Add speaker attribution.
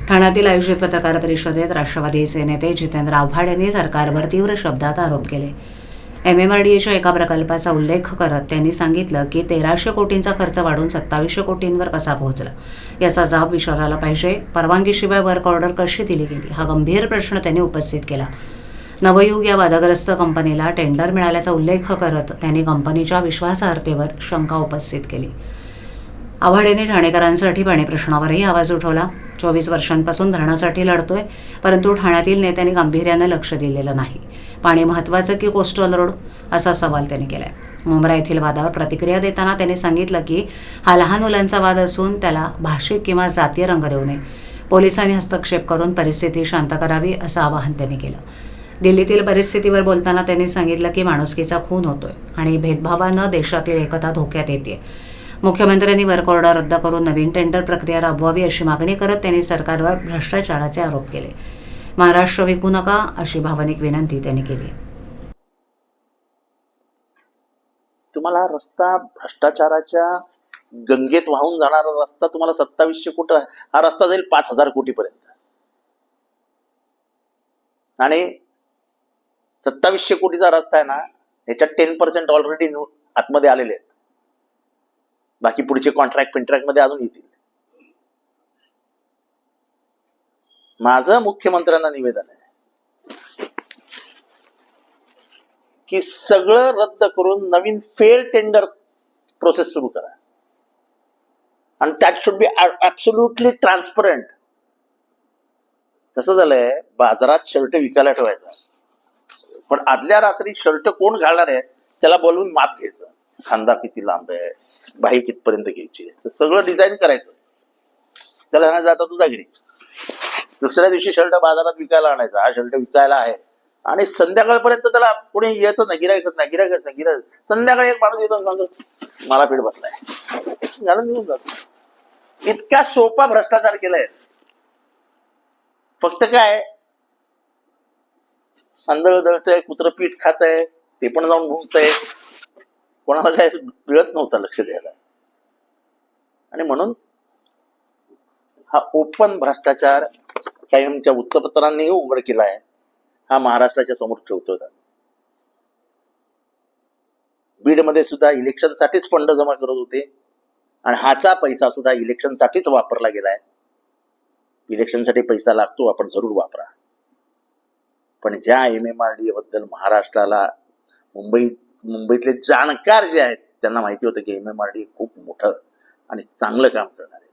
Speaker 1: ठाण्यातील आयोजित पत्रकार परिषदेत राष्ट्रवादीचे नेते जितेंद्र आव्हाड यांनी सरकारवर तीव्र शब्दात आरोप केले. MMRDAच्या एका प्रकल्पाचा उल्लेख करत त्यांनी सांगितलं की 1300 कोटींचा खर्च वाढून 2700 कोटींवर कसा पोहोचला याचा जाब विचारायला पाहिजे. परवानगीशिवाय वर्क ऑर्डर कशी दिली गेली हा गंभीर प्रश्न त्यांनी उपस्थित केला. नवयुग या वादग्रस्त कंपनीला टेंडर मिळाल्याचा उल्लेख करत त्यांनी कंपनीच्या विश्वासार्हतेवर शंका उपस्थित केली. आव्हाड यांनी ठाणेकरांसाठी पाणी प्रश्नावरही आवाज उठवला. 24 वर्षांपासून धरणासाठी लढतोय, परंतु ठाण्यातील नेत्यांनी गांभीर्यानं लक्ष दिलेलं नाही. पाणी महत्त्वाचं की कोस्टल रोड असा सवाल त्यांनी केलाय. मुंब्रा येथील वादावर प्रतिक्रिया देताना त्यांनी सांगितलं की हा लहान मुलांचा वाद असून त्याला भाषिक किंवा जातीय रंग देऊ नये. पोलिसांनी हस्तक्षेप करून परिस्थिती शांत करावी असं आवाहन त्यांनी केलं. दिल्लीतील परिस्थितीवर बोलताना त्यांनी सांगितलं की माणुसकीचा खून होतोय आणि भेदभावानं देशातील एकता धोक्यात येते. मुख्यमंत्र्यांनी वर्क ऑर्डर रद्द करून नवीन टेंडर प्रक्रिया राबवावी अशी मागणी करत त्यांनी सरकारवर भ्रष्टाचाराचे आरोप केले. महाराष्ट्र विकू नका अशी भावनिक विनंती त्यांनी केली.
Speaker 2: तुम्हाला रस्ता भ्रष्टाचाराच्या गंगेत वाहून जाणारा रस्ता तुम्हाला 2700 कोटी, हा रस्ता जाईल 5000 कोटीपर्यंत आणि 2700 कोटीचा रस्ता आहे ना, याच्यात 10% ऑलरेडी आतमध्ये आलेले आहेत. बाकी पुढचे कॉन्ट्रॅक्ट मध्ये अजून येतील. माझं मुख्यमंत्र्यांना निवेदन आहे की सगळं रद्द करून नवीन फेअर टेंडर प्रोसेस सुरू करा आणि that should be absolutely transparent. कसं झालंय, बाजारात शर्ट विकायला ठेवायचा, पण आदल्या रात्री शर्ट कोण घालणार आहे त्याला बोलवून माप घ्यायचं. खांदा किती लांब आहे, बाही कितपर्यंत घ्यायची, तर सगळं डिझाईन करायचं. त्याला जाता तुझा घरी दुसऱ्या दिवशी शर्ट बाजारात विकायला आणायचा. हा शर्ट विकायला आहे आणि संध्याकाळपर्यंत त्याला कोणी यायचं नाही, गिरायकच नाही. संध्याकाळी एक माणूस येतो सांगतो मला पीठ बसलाय, घालून निघून जातो. इतका सोपा भ्रष्टाचार केलाय. फक्त काय, आंधळ दळतंय, कुत्र पीठ खातंय, ते पण जाऊन भुंकतंय. कोणाला काय मिळत नव्हतं लक्ष द्यायला. आणि म्हणून हा ओपन भ्रष्टाचार कायमच्या वृत्तपत्रांनीही उघड केला आहे. हा महाराष्ट्राच्या समोर ठेवतोय. बीडमध्ये सुद्धा इलेक्शनसाठीच फंड जमा करत होते आणि हाचा पैसा सुद्धा इलेक्शनसाठीच वापरला गेलाय. इलेक्शनसाठी पैसा लागतो, आपण जरूर वापरा. पण ज्या MMRDA बद्दल महाराष्ट्राला मुंबईतले जाणकार जे आहेत त्यांना माहिती होतं की MMRDA खूप मोठं आणि चांगलं काम करणार आहे.